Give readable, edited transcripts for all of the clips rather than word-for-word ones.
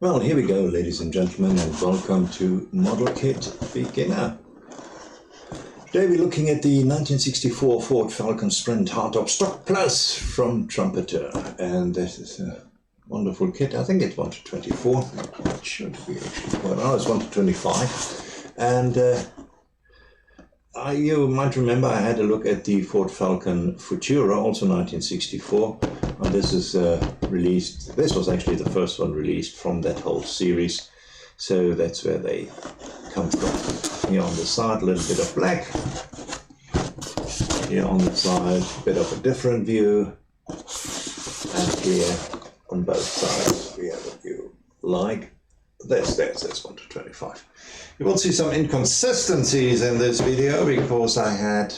Well, here we go, ladies and gentlemen, and welcome to Model Kit Beginner. Today we're looking at the 1964 Ford Falcon Sprint Hardtop Stock Plus from Trumpeter, and this is a wonderful kit. I think it's 1 to 24. It should be actually quite well. It's 1 to 25, and you might remember I had a look at the Ford Falcon Futura, also 1964. And this is released. This was actually the first one released from that whole series, so that's where they come from. Here on the side, a little bit of black. Here on the side, a bit of a different view, and here on both sides we have a view like this. That's 1 to 25. You will see some inconsistencies in this video because I had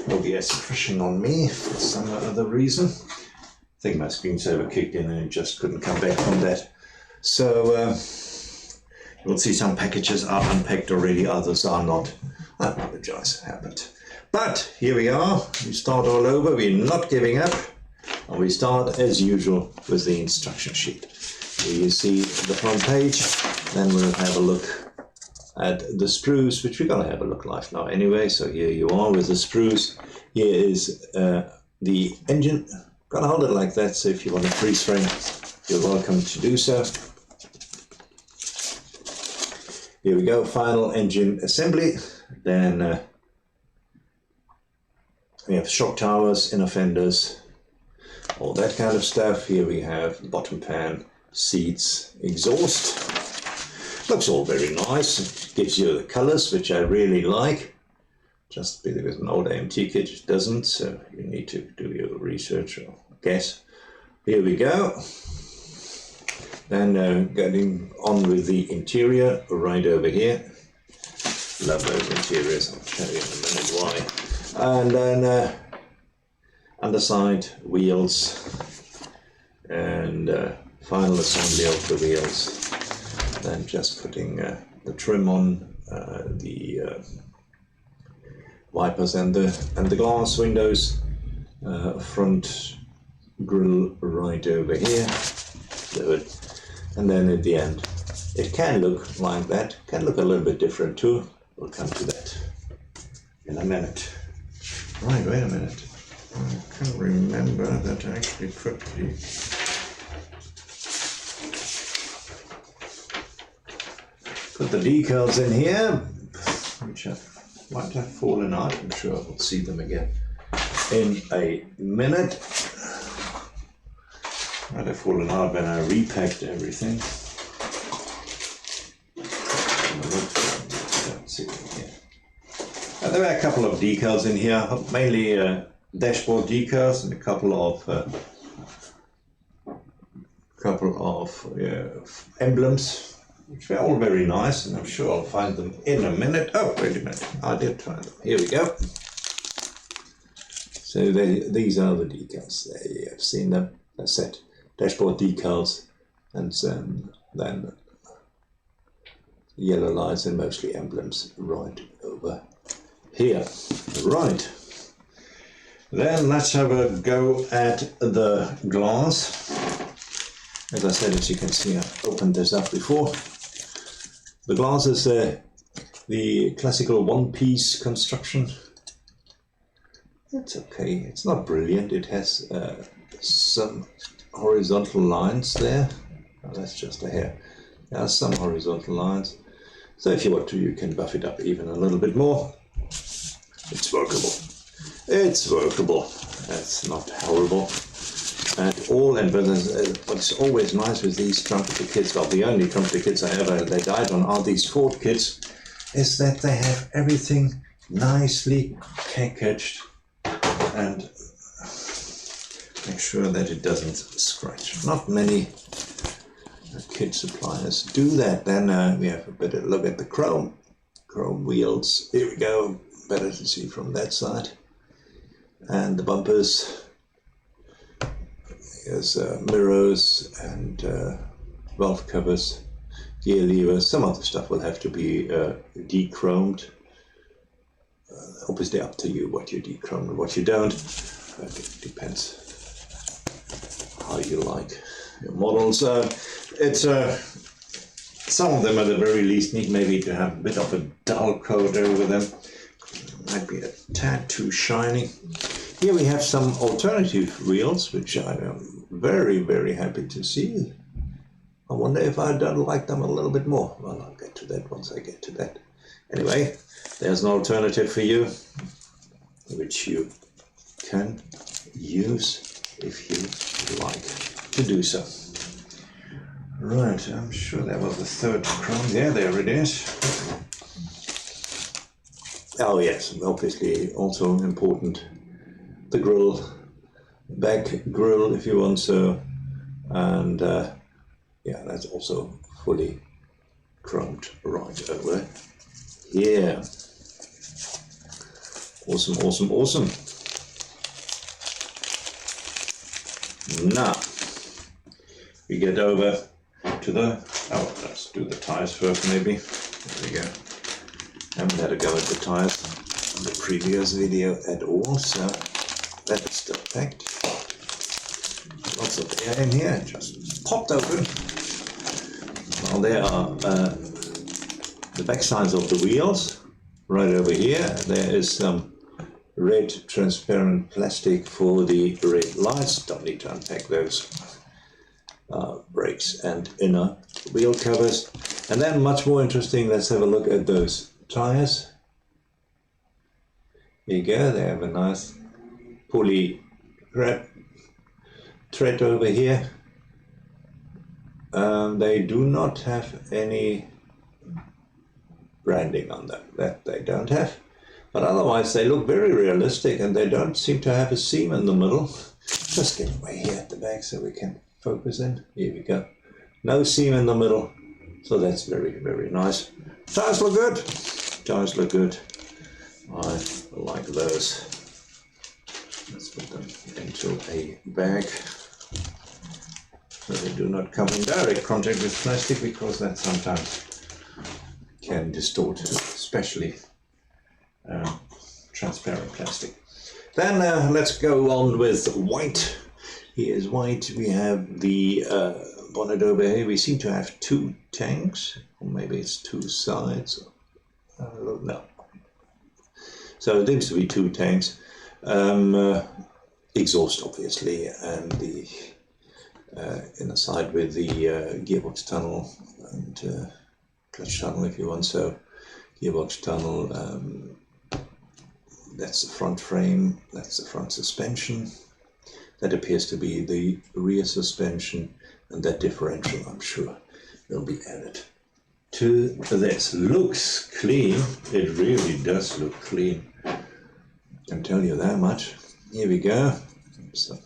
OBS crashing on me for some other reason. I think my screensaver kicked in and it just couldn't come back from that. So you will see some packages are unpacked already, others are not. I apologize, it happened. But here we are, we start all over, we're not giving up. And we start as usual with the instruction sheet. Here you see the front page, then we'll have a look at the sprues, which we're going to have a look live now anyway. So here you are with the sprues. Here is the engine. Gonna hold it like that, so if you want to freeze frame, you're welcome to do so. Here we go, final engine assembly. Then we have shock towers, inner fenders, all that kind of stuff. Here we have bottom pan, seats, exhaust. Looks all very nice. It gives you the colors, which I really like. Just because an old AMT kit it doesn't, so you need to do your research or guess. Here we go. Then getting on with the interior right over here. Love those interiors, I'll tell you in a minute why. And then underside wheels and final assembly of the wheels. Then just putting the trim on, the wipers and the glass windows, front grille right over here, and then at the end it can look like that, can look a little bit different too. We'll come to that in a minute. Right, wait a minute, I can't remember that I actually put the decals in here, which might have fallen out. I'm sure we'll see them again in a minute. Might have fallen out when I repacked everything. There were a couple of decals in here, mainly dashboard decals and a couple of emblems, which were all very nice, and I'm sure I'll find them in a minute. Oh, wait a minute, I did find them. Here we go. So these are the decals. There you have seen them. That's it. Dashboard decals, and then yellow lines and mostly emblems right over here. Right. Then let's have a go at the glass. As I said, as you can see, I've opened this up before. The glass is the classical one-piece construction. It's okay. It's not brilliant. It has some horizontal lines there. Oh, that's just a hair. There are some horizontal lines. So if you want to, you can buff it up even a little bit more. It's workable. It's workable. That's not horrible at all. And what's always nice with these Trumpeter kits, well, the only Trumpeter kits I ever laid eyes on are these Ford kits, is that they have everything nicely packaged and make sure that it doesn't scratch. Not many kit suppliers do that. Then we have a better look at the chrome wheels. Here we go, better to see from that side. And the bumpers. Here's mirrors and valve covers, gear levers. Some of the stuff will have to be de-chromed. Obviously up to you what you de-chrome and what you don't. But it depends how you like your models. It's some of them at the very least need maybe to have a bit of a dull coat over them. Might be a tad too shiny. Here we have some alternative wheels, which I am very, very happy to see. I wonder if I don't like them a little bit more. Well, I'll get to that once I get to that. Anyway, there's an alternative for you, which you can use if you like to do so. Right, I'm sure that was the third chrome. Yeah, there it is. Oh yes, obviously also important, the grill, back grill if you want so, and yeah, that's also fully chromed right over here. Awesome, awesome, awesome. Now, we get over to the, oh, let's do the tires first maybe. There we go. Haven't had a go at the tires in the previous video at all, so that is still packed. Lots of air in here, just popped open. Well, there are the back sides of the wheels. Right over here, there is some red transparent plastic for the red lights. Don't need to unpack those. Brakes and inner wheel covers. And then much more interesting, let's have a look at those tires. Here you go, they have a nice poly wrap thread over here. They do not have any branding on them, that they don't have. But otherwise they look very realistic and they don't seem to have a seam in the middle. Just get away here at the back so we can focus in. Here we go. No seam in the middle. So that's very, very nice. Tires look good. Tires look good. I like those. Let's put them into a bag. So they do not come in direct contact with plastic because that sometimes can distort, especially transparent plastic. Then let's go on with white. Here is white. We have the bonnet over here. We seem to have two tanks, or maybe it's two sides. I don't know. So it seems to be two tanks. Exhaust, obviously, and the inner side with the gearbox tunnel and clutch tunnel, if you want so. Gearbox tunnel. That's the front frame. That's the front suspension. That appears to be the rear suspension, and that differential, I'm sure, will be added to this. Looks clean. It really does look clean. I can tell you that much. Here we go. Some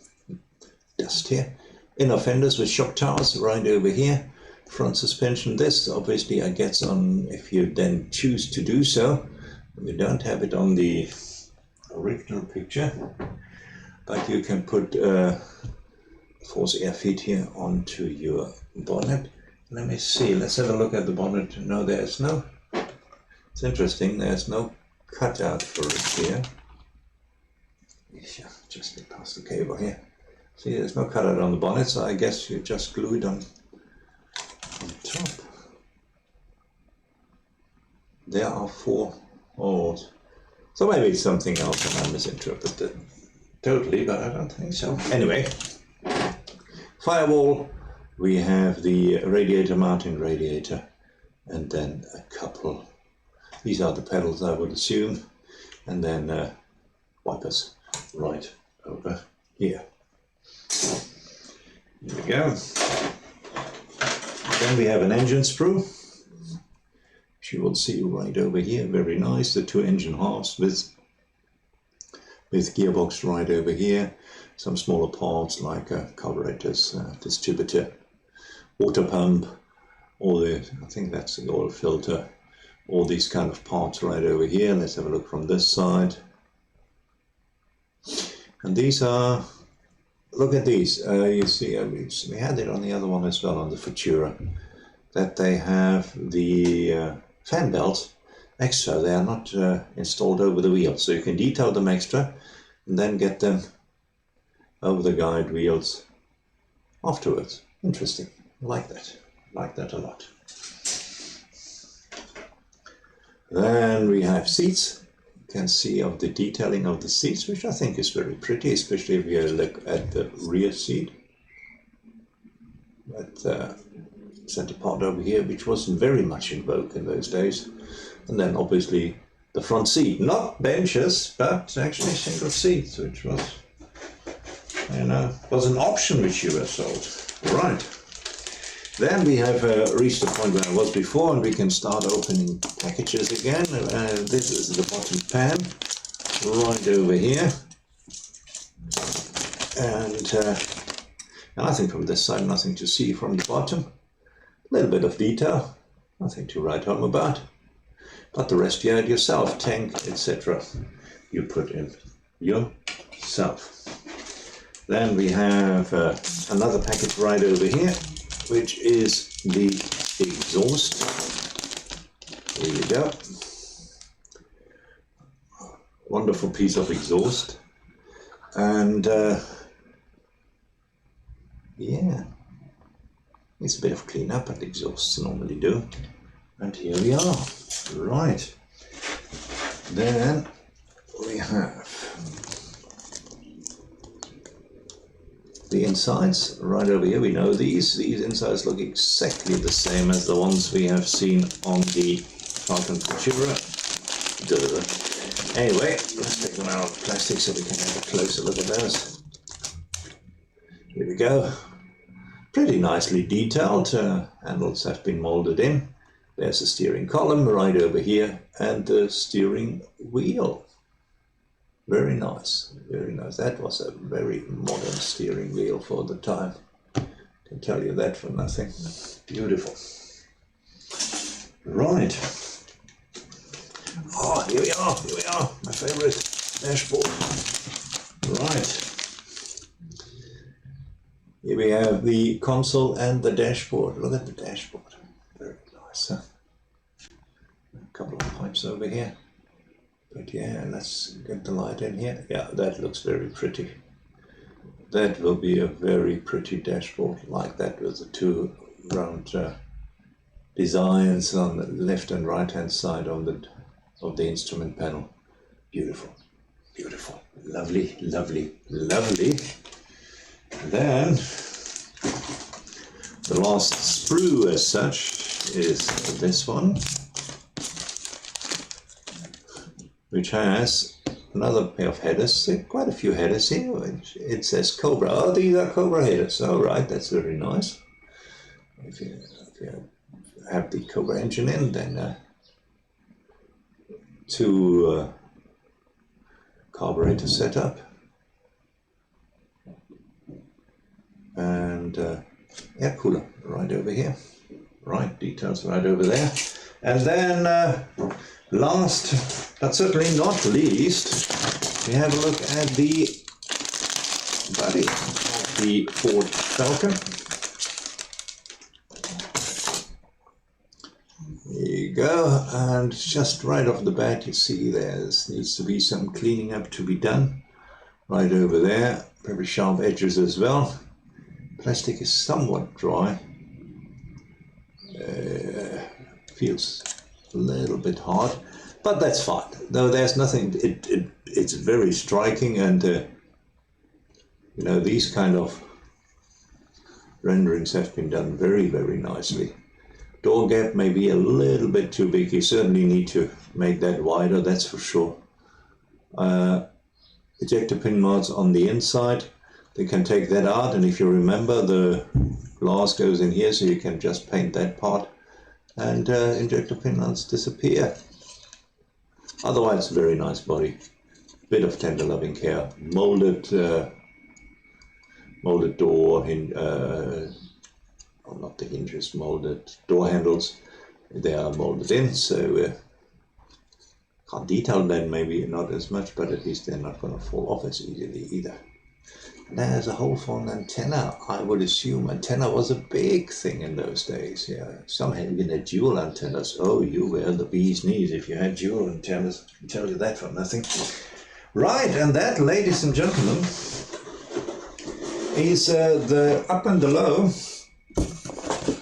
dust here. Inner fenders with shock towers right over here. Front suspension. This obviously I guess on if you then choose to do so. We don't have it on the original picture. But you can put force air feed here onto your bonnet. Let me see, let's have a look at the bonnet. No, there's no, it's interesting, there's no cutout for it here. Yeah, just get past the cable here. See, there's no cutout on the bonnet, so I guess you just glue it on top. There are 4 holes. So maybe it's something else and I misinterpreted totally, but I don't think so. Anyway, firewall, we have the radiator, mounting radiator, and then a couple, these are the pedals I would assume, and then wipers right over here. Here we go. Then we have an engine sprue, which you will see right over here, very nice, the 2 engine halves with gearbox right over here, some smaller parts like carburetors, distributor, water pump, all the, I think that's the oil filter, all these kind of parts right over here. Let's have a look from this side. And these are, look at these, you see, we had it on the other one as well, on the Futura, that they have the fan belts extra. They are not installed over the wheel, so you can detail them extra and then get them over the guide wheels afterwards. Interesting. Like that a lot. Then we have seats. You can see of the detailing of the seats, which I think is very pretty, especially if you look at the rear seat. That center part over here, which wasn't very much in vogue in those days. And then obviously the front seat, not benches, but actually single seats, which was, was an option which you were sold. Right. Then we have reached the point where I was before, and we can start opening packages again. This is the bottom pan, right over here. And I think from this side, nothing to see from the bottom. A little bit of detail, nothing to write home about. But the rest you add yourself, tank, etc. You put in yourself. Then we have another package right over here, which is the exhaust. Here you go. Wonderful piece of exhaust. And yeah, it's a bit of cleanup, but exhausts normally do. And here we are. Right. Then we have the insides right over here. We know these insides look exactly the same as the ones we have seen on the Falcon Trumpeter. Anyway, let's take them out of plastic so we can have a closer look at those. Here we go. Pretty nicely detailed. Handles have been molded in. There's the steering column right over here and the steering wheel. Very nice, very nice. That was a very modern steering wheel for the time. Can tell you that for nothing. Beautiful. Right. Oh, here we are, my favorite dashboard. Right. Here we have the console and the dashboard. Look at the dashboard. Very nice, huh? A couple of pipes over here. But yeah, let's get the light in here. Yeah, that looks very pretty. That will be a very pretty dashboard, like that with the two round designs on the left and right hand side of the instrument panel. Beautiful, beautiful, lovely, lovely, lovely. And then the last sprue as such is this one, which has another pair of headers, quite a few headers here. It says Cobra. Oh, these are Cobra headers. All right, that's very nice. If you have the Cobra engine in, then two carburetor setup, and air cooler right over here. Right, details right over there. And then last, but certainly not least, we have a look at the body of the Ford Falcon. There you go, and just right off the bat you see there needs to be some cleaning up to be done. Right over there, very sharp edges as well. Plastic is somewhat dry. Feels a little bit hard, but that's fine. Though there's nothing. It's very striking, and you know, these kind of renderings have been done very, very nicely. Door gap may be a little bit too big. You certainly need to make that wider. That's for sure. Ejector pin mods on the inside. They can take that out, and if you remember, the glass goes in here, so you can just paint that part, and injector pin mounts disappear. Otherwise, very nice body. Bit of tender loving care. Molded door, not the hinges, molded door handles. They are molded in, so can't detail them maybe not as much, but at least they're not going to fall off as easily either. There's a hole for an antenna. I would assume antenna was a big thing in those days. Yeah, some had even had dual antennas. Oh, you were the bee's knees if you had dual antennas. I can tell you that for nothing. Right, and that, ladies and gentlemen, is the up and the low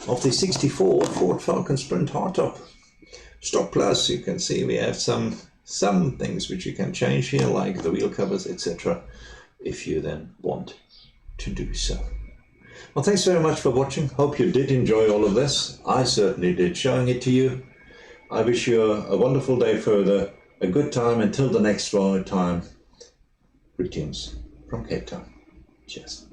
of the 64 Ford Falcon Sprint Hardtop. Stock Plus, you can see we have some things which you can change here, like the wheel covers, etc., if you then want to do so. Well, thanks very much for watching. Hope you did enjoy all of this. I certainly did, showing it to you. I wish you a wonderful day further, a good time until the next time. Greetings from Cape Town. Cheers.